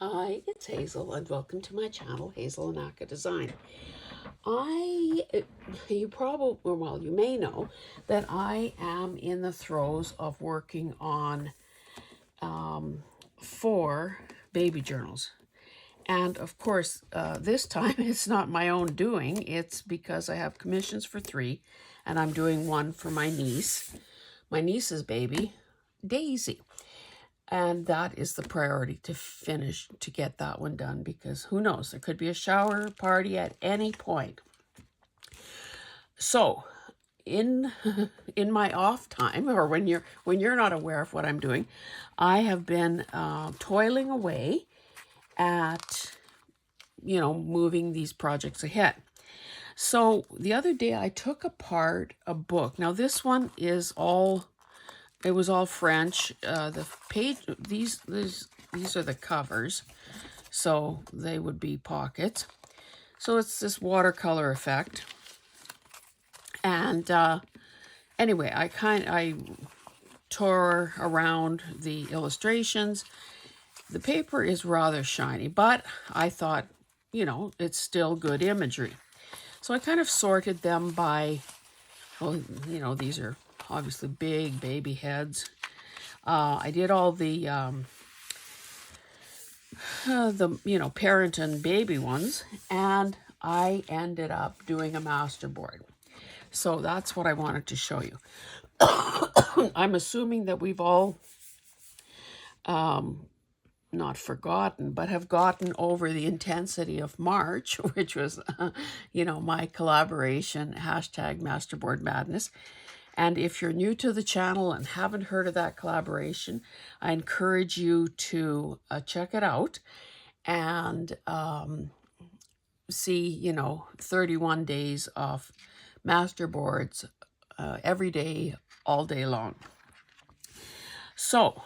Hi, it's Hazel, and welcome to my channel, Hazel and Aka Design. You probably, well, you may know that I am in the throes of working on 4 baby journals. And of course, this time it's not my own doing, it's because I have commissions for 3, and I'm doing one for my niece's baby, Daisy. And that is the priority, to finish, to get that one done, because who knows, there could be a shower party at any point. So in in my off time, or when you're not aware of what I'm doing, I have been toiling away at moving these projects ahead. So the other day I took apart a book. Now this one is all, it was all French. The page, these are the covers, so they would be pockets. So it's this watercolor effect. And anyway, I tore around the illustrations. The paper is rather shiny, but I thought, it's still good imagery. So I kind of sorted them by, well, these are obviously big baby heads. I did all the parent and baby ones, and I ended up doing a masterboard. So that's what I wanted to show you. I'm assuming that we've all not forgotten, but have gotten over the intensity of March, which was, my collaboration, #Masterboard Madness. And if you're new to the channel and haven't heard of that collaboration, I encourage you to check it out and see, 31 days of masterboards every day, all day long. So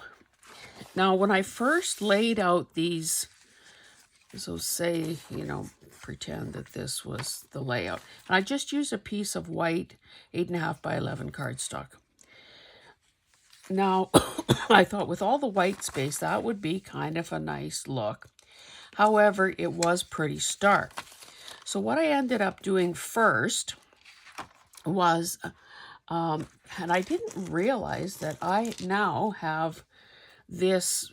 now when I first laid out these, so say, pretend that this was the layout. And I just used a piece of white 8.5 by 11 cardstock. Now, I thought with all the white space, that would be kind of a nice look. However, it was pretty stark. So what I ended up doing first was, and I didn't realize that I now have this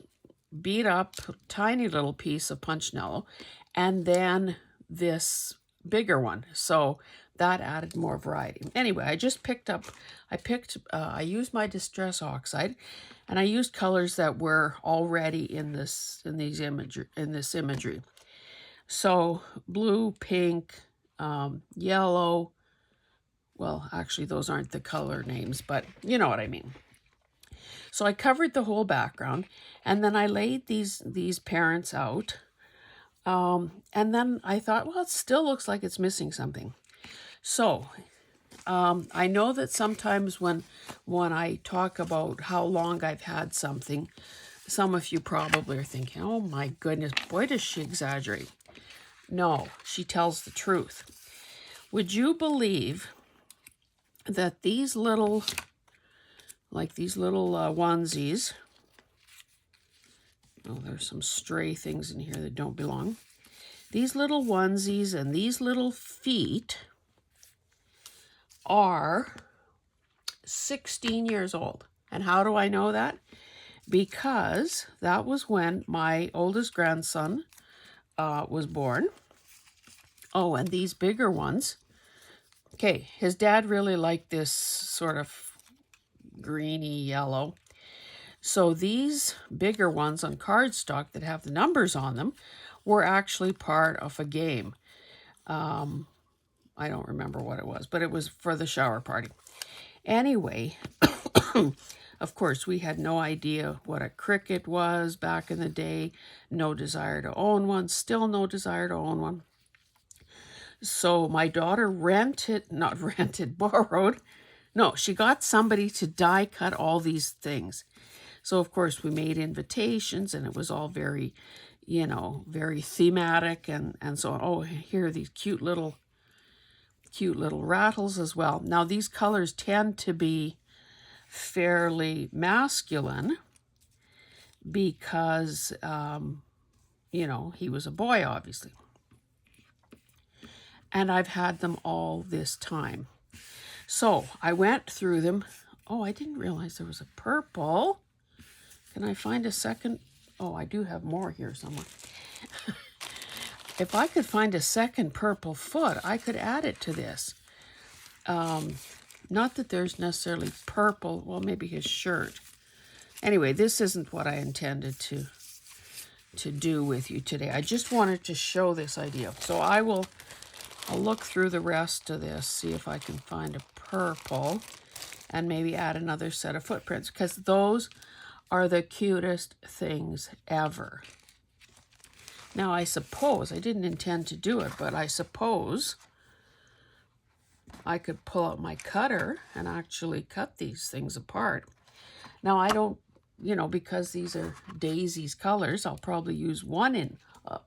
beat up tiny little piece of Punchnello and then this bigger one. So that added more variety. Anyway, I used my Distress Oxide, and I used colors that were already in this imagery. So blue, pink, yellow. Well, actually, those aren't the color names, but you know what I mean. So I covered the whole background, and then I laid these parents out. And then I thought, well, it still looks like it's missing something. So I know that sometimes when I talk about how long I've had something, some of you probably are thinking, oh my goodness, boy, does she exaggerate. No, she tells the truth. Would you believe that these little onesies, oh, there's some stray things in here that don't belong. These little onesies and these little feet are 16 years old. And how do I know that? Because that was when my oldest grandson was born. Oh, and these bigger ones. Okay, his dad really liked this sort of greeny yellow. So these bigger ones on cardstock that have the numbers on them were actually part of a game. I don't remember what it was, but it was for the shower party. Anyway, of course, we had no idea what a cricket was back in the day. No desire to own one. Still no desire to own one. So my daughter borrowed. No, she got somebody to die cut all these things. So, of course, we made invitations, and it was all very, very thematic and so on. Oh, here are these cute little rattles as well. Now, these colors tend to be fairly masculine because, you know, he was a boy, obviously. And I've had them all this time. So I went through them. Oh, I didn't realize there was a purple. Can I find a second? Oh, I do have more here somewhere. If I could find a second purple foot, I could add it to this. Not that there's necessarily purple. Well, maybe his shirt. Anyway, this isn't what I intended to do with you today. I just wanted to show this idea. So I'll look through the rest of this, see if I can find a purple, and maybe add another set of footprints, because those are the cutest things ever. Now, I suppose, I didn't intend to do it, but I suppose I could pull out my cutter and actually cut these things apart. Now, I don't, you know, because these are Daisy's colors, I'll probably use one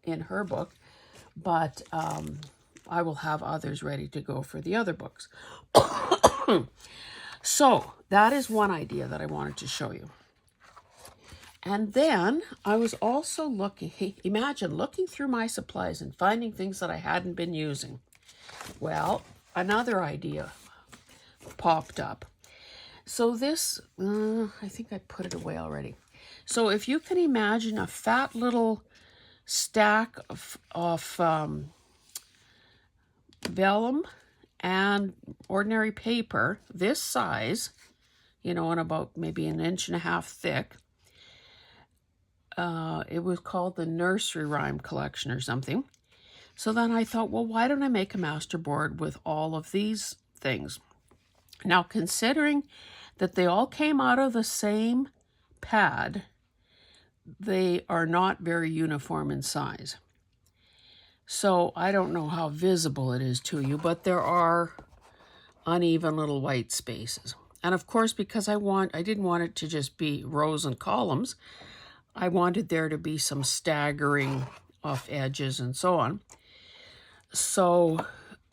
in her book, but I will have others ready to go for the other books. So that is one idea that I wanted to show you. And then I was also looking, imagine looking through my supplies and finding things that I hadn't been using. Well, another idea popped up. So this, I think I put it away already. So if you can imagine a fat little stack of vellum and ordinary paper, this size, you know, and about maybe 1.5 inches thick. It was called the Nursery Rhyme Collection or something. So then I thought, well, why don't I make a master board with all of these things? Now, considering that they all came out of the same pad, they are not very uniform in size. So I don't know how visible it is to you, but there are uneven little white spaces. And of course, because I didn't want it to just be rows and columns, I wanted there to be some staggering off edges and so on. So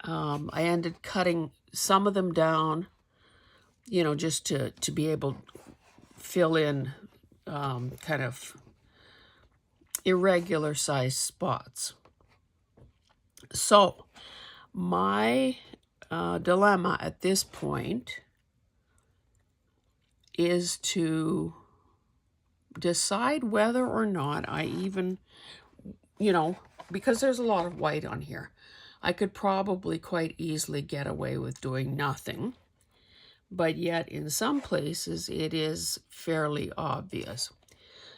I ended cutting some of them down, you know, just to be able to fill in kind of irregular size spots. So my dilemma at this point is to decide whether or not I even, you know, because there's a lot of white on here, I could probably quite easily get away with doing nothing. But yet in some places it is fairly obvious.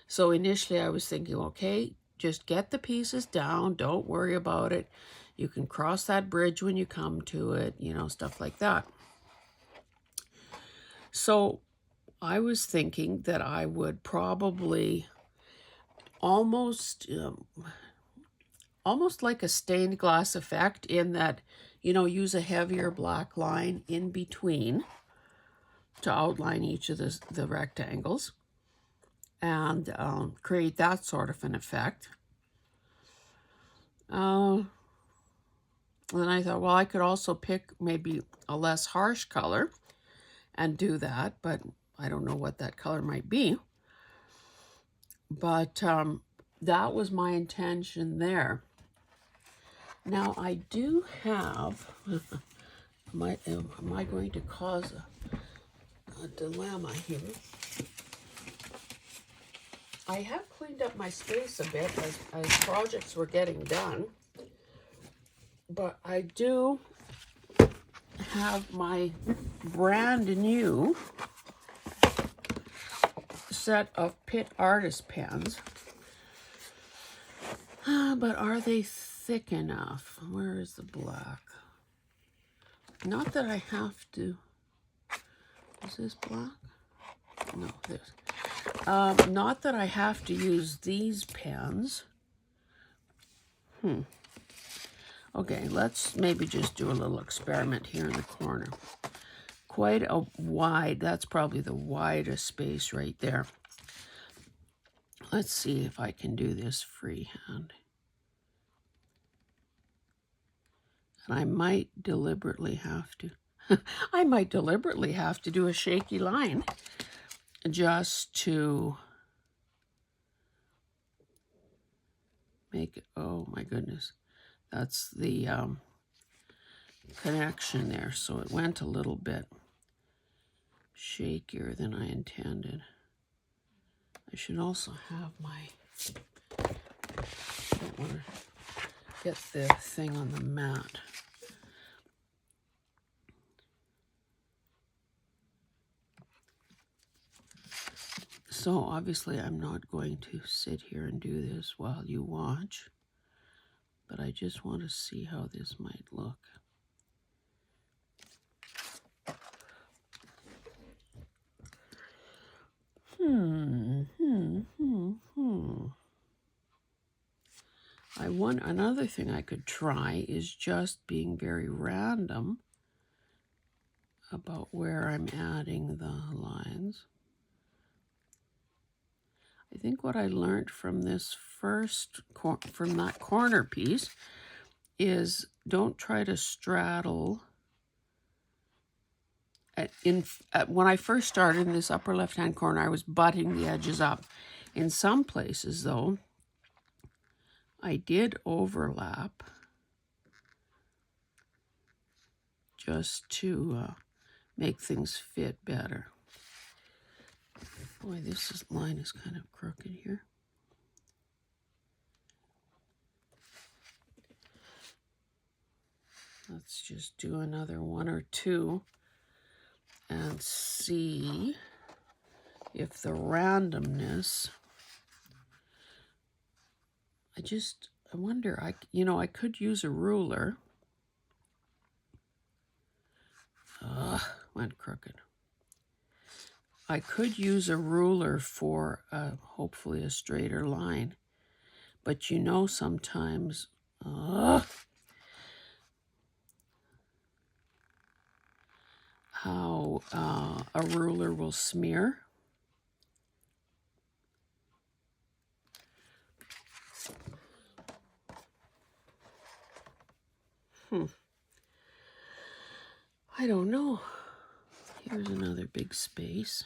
So initially I was thinking, okay, just get the pieces down, don't worry about it. You can cross that bridge when you come to it, you know, stuff like that. So I was thinking that I would probably almost like a stained glass effect, in that, you know, use a heavier black line in between to outline each of the rectangles, and create that sort of an effect. And I thought, well, I could also pick maybe a less harsh color and do that, but I don't know what that color might be. But that was my intention there. Now I do have, am I going to cause a dilemma here? I have cleaned up my space a bit as projects were getting done, but I do have my brand new set of Pitt Artist pens. But are they thick enough? Where is the black? Not that I have to. Is this black? No, this. Not that I have to use these pens. Okay, let's maybe just do a little experiment here in the corner. Quite a wide, that's probably the widest space right there. Let's see if I can do this freehand. And I might deliberately have to, I might deliberately have to do a shaky line just to make it, oh my goodness, that's the connection there. So it went a little bit shakier than I intended. I should also have my, I don't want to get the thing on the mat. So obviously I'm not going to sit here and do this while you watch, but I just want to see how this might look. Another thing I could try is just being very random about where I'm adding the lines. I think what I learned from this from that corner piece is don't try to straddle. When I first started in this upper left-hand corner, I was butting the edges up. In some places, though, I did overlap just to make things fit better. Boy, this line is kind of crooked here. Let's just do another one or two and see if the randomness, I wonder, I could use a ruler. Went crooked. I could use a ruler for hopefully a straighter line, but sometimes how a ruler will smear. I don't know. Here's another big space.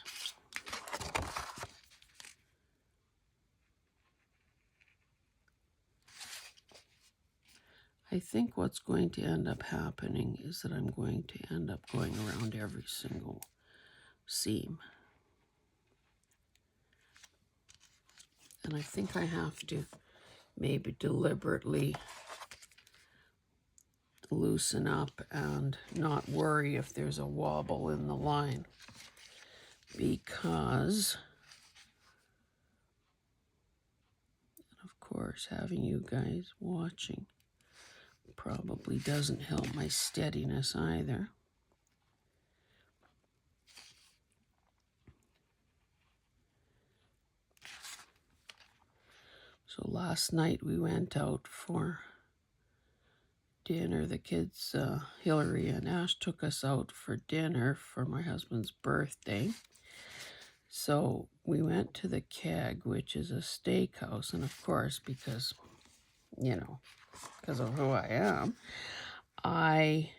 I think what's going to end up happening is that I'm going to end up going around every single seam. And I think I have to maybe deliberately loosen up and not worry if there's a wobble in the line, because of course having you guys watching probably doesn't help my steadiness either. So last night we went out for dinner. The kids, Hillary and Ash, took us out for dinner for my husband's birthday. So we went to the Keg, which is a steakhouse. And of course, because of who I am, I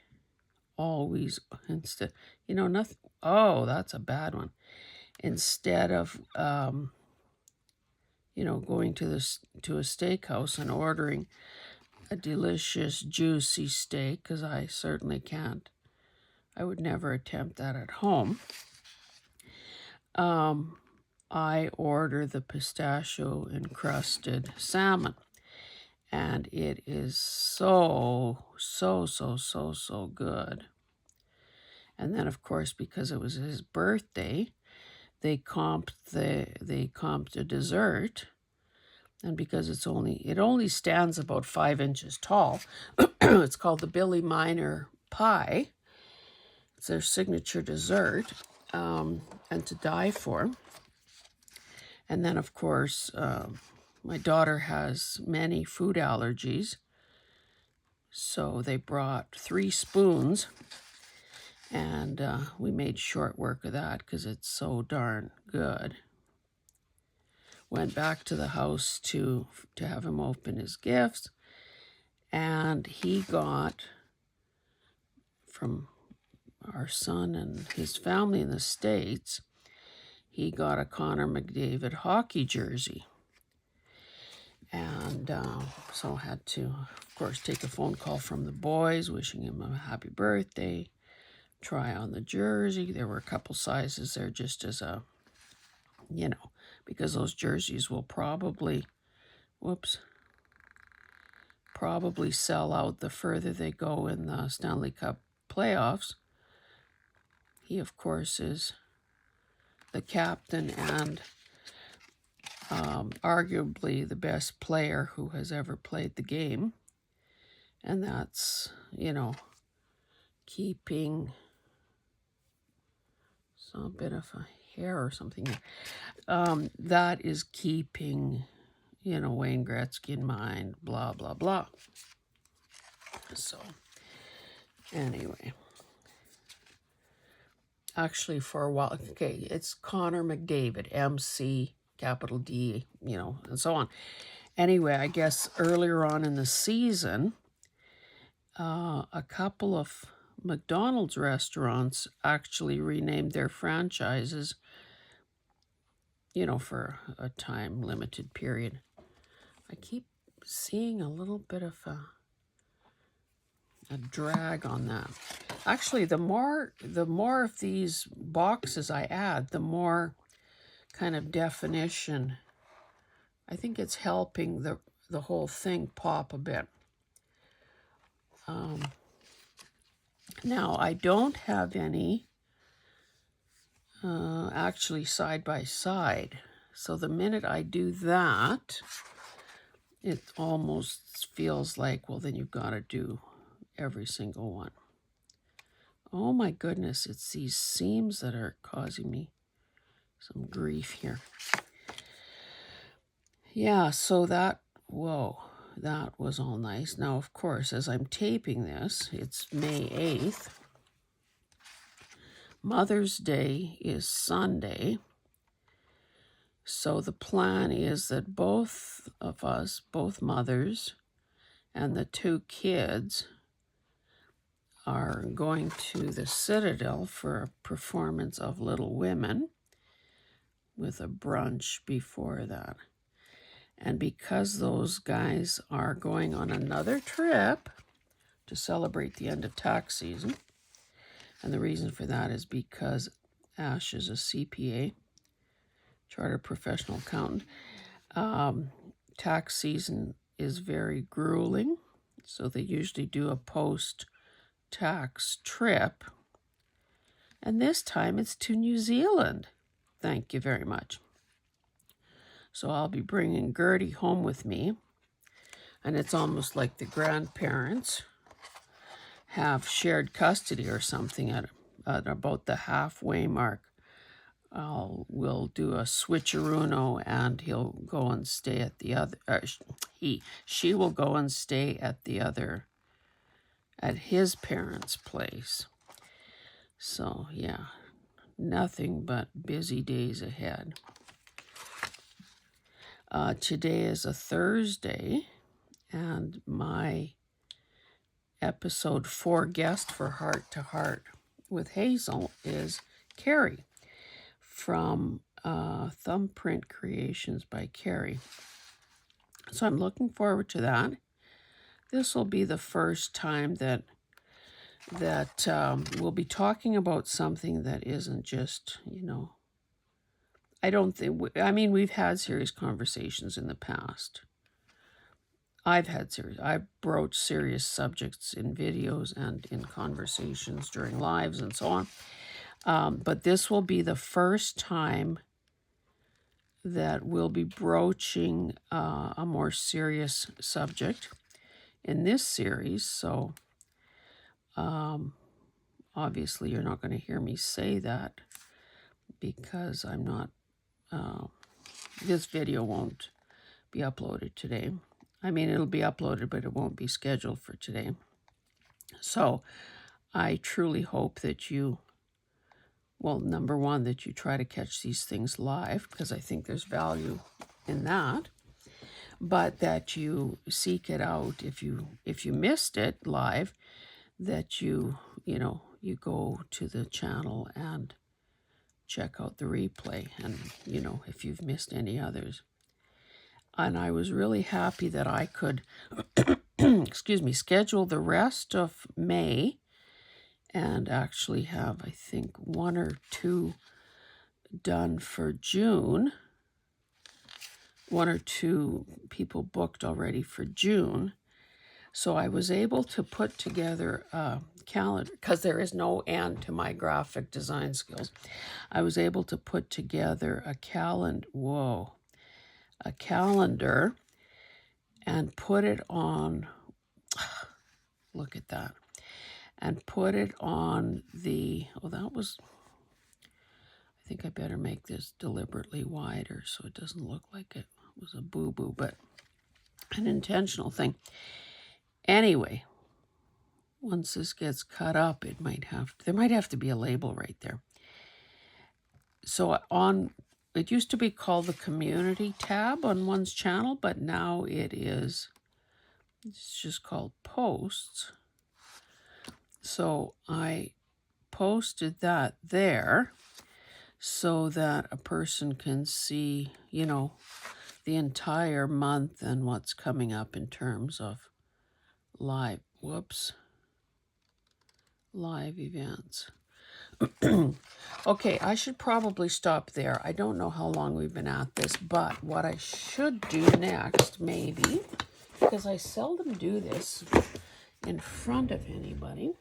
always, nothing. Oh, that's a bad one. Instead of, going to a steakhouse and ordering a delicious, juicy steak, because I certainly can't. I would never attempt that at home. I order the pistachio encrusted salmon, and it is so good. And then, of course, because it was his birthday, they comped a dessert. And because it only stands about 5 inches tall, it's called the Billy Miner Pie. It's their signature dessert, and to die for. And then, of course, my daughter has many food allergies, so they brought 3 spoons, and we made short work of that because it's so darn good. Went back to the house to have him open his gifts, and he got from our son and his family in the States, he got a Connor McDavid hockey jersey. And And so I had to, of course, take a phone call from the boys, wishing him a happy birthday, try on the jersey. There were a couple sizes there just as a, because those jerseys will probably sell out the further they go in the Stanley Cup playoffs. He, of course, is the captain and arguably the best player who has ever played the game. And that's, keeping a bit of a hair or something. That is keeping, Wayne Gretzky in mind, blah, blah, blah. So, anyway. Actually, for a while, okay, it's Connor McDavid, MC, capital D, and so on. Anyway, I guess earlier on in the season, a couple of McDonald's restaurants actually renamed their franchises, for a time-limited period. I keep seeing a little bit of a drag on that. Actually, the more of these boxes I add, the more kind of definition. I think it's helping the whole thing pop a bit. Now, I don't have any actually side by side. So the minute I do that, it almost feels like, well, then you've got to do every single one. Oh my goodness, it's these seams that are causing me some grief here. Yeah, so that was all nice. Now, of course, as I'm taping this, it's May 8th. Mother's Day is Sunday. So the plan is that both of us, both mothers and the two kids, are going to the Citadel for a performance of Little Women with a brunch before that. And because those guys are going on another trip to celebrate the end of tax season, and the reason for that is because Ash is a CPA, Chartered Professional Accountant. Tax season is very grueling, so they usually do a post-tax trip. And this time it's to New Zealand. Thank you very much. So I'll be bringing Gertie home with me. And it's almost like the grandparents have shared custody or something at about the halfway mark. We'll do a switcheroono, and he'll go and stay at the other. She will go and stay at the other, at his parents' place. So yeah, nothing but busy days ahead. Today is a Thursday, and my episode 4 guest for Heart to Heart with Hazel is Carrie from Thumbprint Creations by Carrie. So I'm looking forward to that. This will be the first time that we'll be talking about something that isn't just, we've had serious conversations in the past. I've broached serious subjects in videos and in conversations during lives and so on. But this will be the first time that we'll be broaching a more serious subject in this series. So obviously you're not going to hear me say that because I'm not, this video won't be uploaded today. It'll be uploaded, but it won't be scheduled for today. So I truly hope that number one, that you try to catch these things live, because I think there's value in that, but that you seek it out if you missed it live, that you go to the channel and check out the replay, and if you've missed any others. And I was really happy that I could, excuse me, schedule the rest of May and actually have, I think, 1 or 2 done for June. 1 or 2 people booked already for June. So I was able to put together a calendar, because there is no end to my graphic design skills. I was able to put together a calendar and put it on, look at that, and put it on the, I think I better make this deliberately wider so it doesn't look like it was a boo-boo, but an intentional thing. Anyway, once this gets cut up, there might have to be a label right there. So it used to be called the community tab on one's channel, but now it's just called posts. So I posted that there so that a person can see, the entire month and what's coming up in terms of live events. Okay, I should probably stop there. I don't know how long we've been at this, but what I should do next, maybe, because I seldom do this in front of anybody,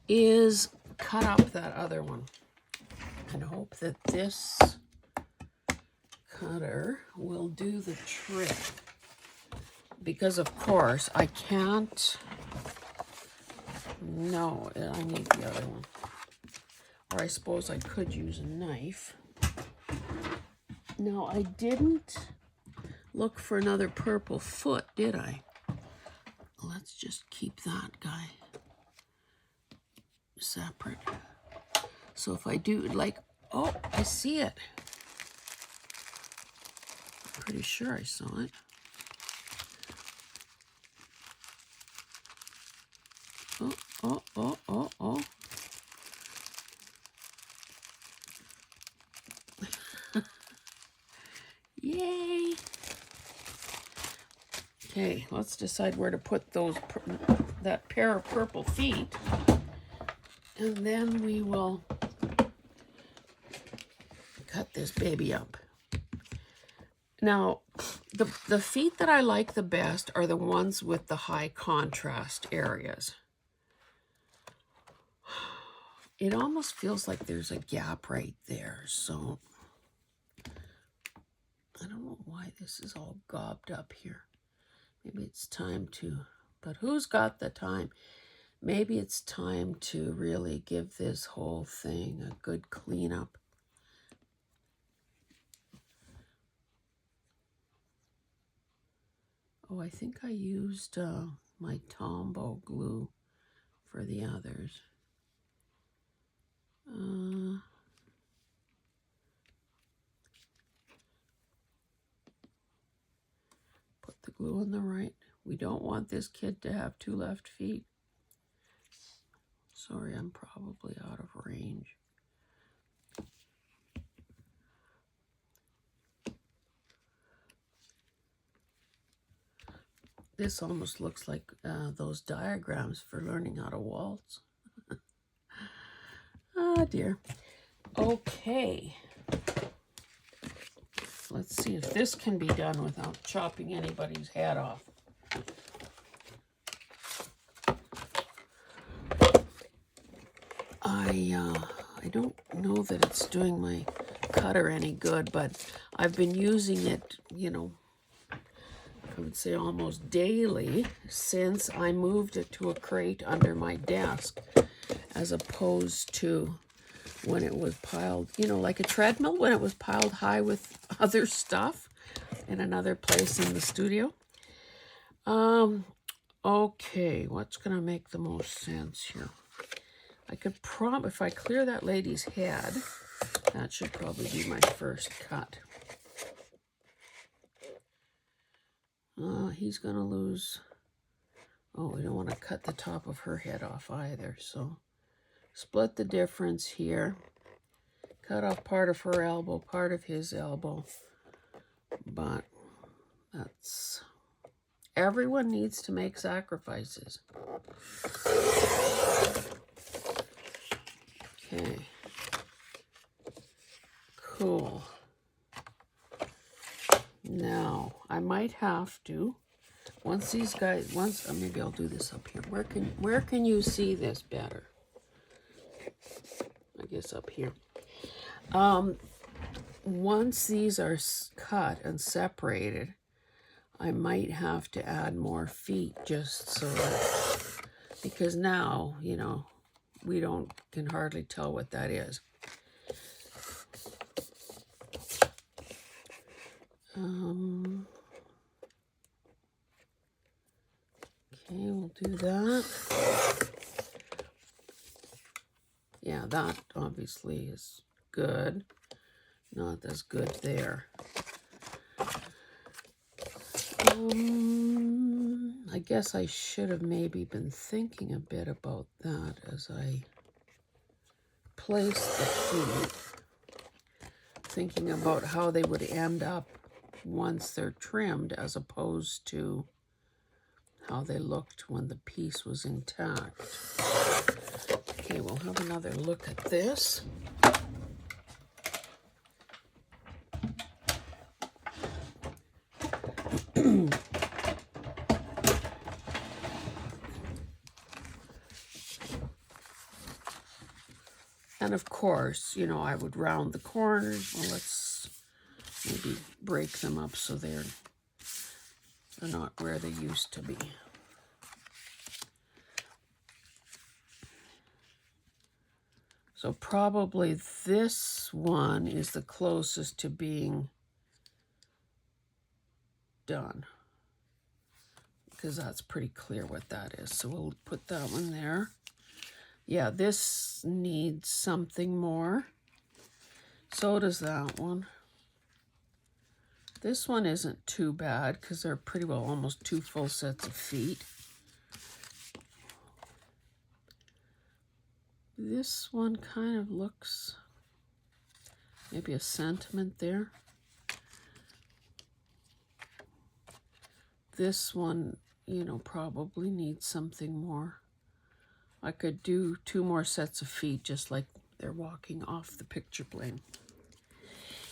is cut up that other one and hope that this cutter will do the trick. Because, of course, I can't... No, I need the other one. Or I suppose I could use a knife. No, I didn't look for another purple foot, did I? Let's just keep that guy separate. So if I do, oh, I see it. Pretty sure I saw it. Oh. Yay. Okay, let's decide where to put that pair of purple feet. And then we will cut this baby up. Now, the feet that I like the best are the ones with the high contrast areas. It almost feels like there's a gap right there, so I don't know why this is all gobbed up here. Maybe it's time to, but who's got the time? Maybe it's time to really give this whole thing a good cleanup. Oh, I think I used my Tombow glue for the others. Put the glue on the right. We don't want this kid to have 2 left feet. Sorry, I'm probably out of range. This almost looks like those diagrams for learning how to waltz. Oh dear. Okay. Let's see if this can be done without chopping anybody's head off. I don't know that it's doing my cutter any good, but I've been using it, I would say almost daily since I moved it to a crate under my desk, as opposed to when it was piled, like a treadmill, when it was piled high with other stuff in another place in the studio. Okay, what's going to make the most sense here? I could if I clear that lady's head, that should probably be my first cut. He's going to lose. Oh, we don't want to cut the top of her head off either, so split the difference here. Cut off part of her elbow, part of his elbow. But That's, everyone needs to make sacrifices. Okay. Cool. Now, I might have to, once these guys, maybe I'll do this up here. Where can you see this better? I guess up here. Once these are cut and separated, I might have to add more feet just so that, because now, you know, we can hardly tell what that is. Okay, we'll do that. Yeah, that obviously is good. Not as good there. I guess I should have maybe been thinking a bit about that as I placed the feet. Thinking about how they would end up once they're trimmed as opposed to how they looked when the piece was intact. Okay, we'll have another look at this. And of course, you know, I would round the corners. Well, let's maybe break them up so they're not where they used to be. So probably this one is the closest to being done, because that's pretty clear what that is. So we'll put that one there. Yeah, this needs something more. So does that one. This one isn't too bad because they're pretty well almost 2 full sets of feet. This one kind of looks maybe a sentiment there. This one, you know, probably needs something more. I could do 2 more sets of feet just like they're walking off the picture plane.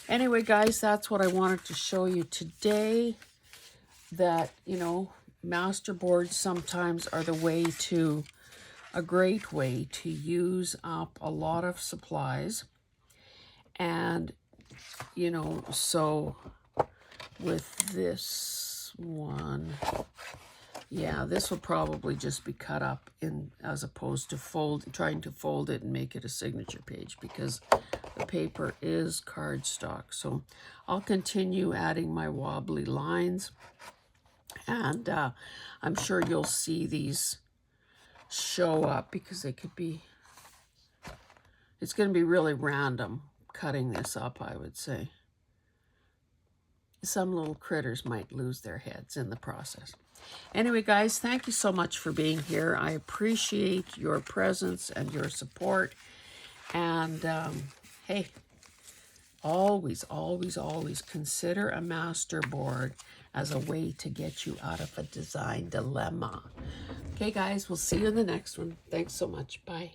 Anyway, guys, that's what I wanted to show you today. That, you know, masterboards sometimes are a great way to use up a lot of supplies. And, you know, so with this one, yeah, this will probably just be cut up in as opposed to trying to fold it and make it a signature page, because the paper is cardstock. So I'll continue adding my wobbly lines, and I'm sure you'll see these show up because they could be, it's going to be really random cutting this up, I would say. Some little critters might lose their heads in the process. Anyway, guys, thank you so much for being here. I appreciate your presence and your support. And hey, always, always, always consider a masterboard as a way to get you out of a design dilemma. Okay, guys, we'll see you in the next one. Thanks so much. Bye.